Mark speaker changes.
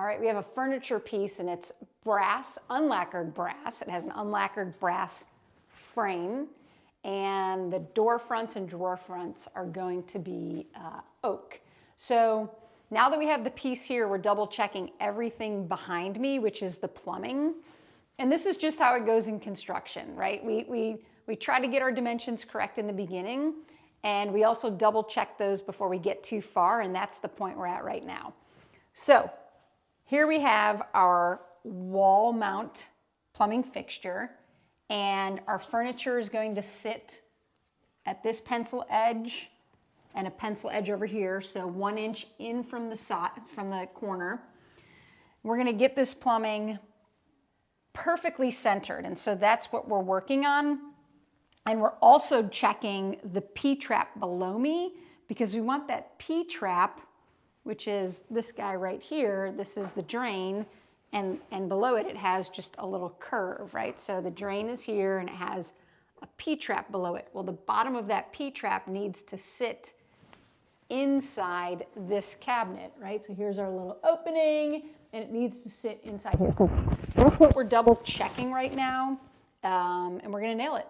Speaker 1: All right, we have a furniture piece and it's brass, unlacquered brass. It has an unlacquered brass frame, and the door fronts and drawer fronts are going to be oak. So now that we have the piece here, we're double checking everything behind me, which is the plumbing. And this is just how it goes in construction, right? We try to get our dimensions correct in the beginning, and we also double check those before we get too far, and that's the point we're at right now. So here we have our wall mount plumbing fixture, and our furniture is going to sit at this pencil edge and a pencil edge over here, so 1 inch in from the side, from the corner. We're going to get this plumbing perfectly centered, and so that's what we're working on. And we're also checking the P-trap below me, because we want that P-trap, which is this guy right here. This is the drain, and below it, it has just a little curve, right? So the drain is here, and it has a P-trap below it. Well, the bottom of that P-trap needs to sit inside this cabinet, right? So here's our little opening, and it needs to sit inside here. So that's what we're double checking right now, and we're gonna nail it.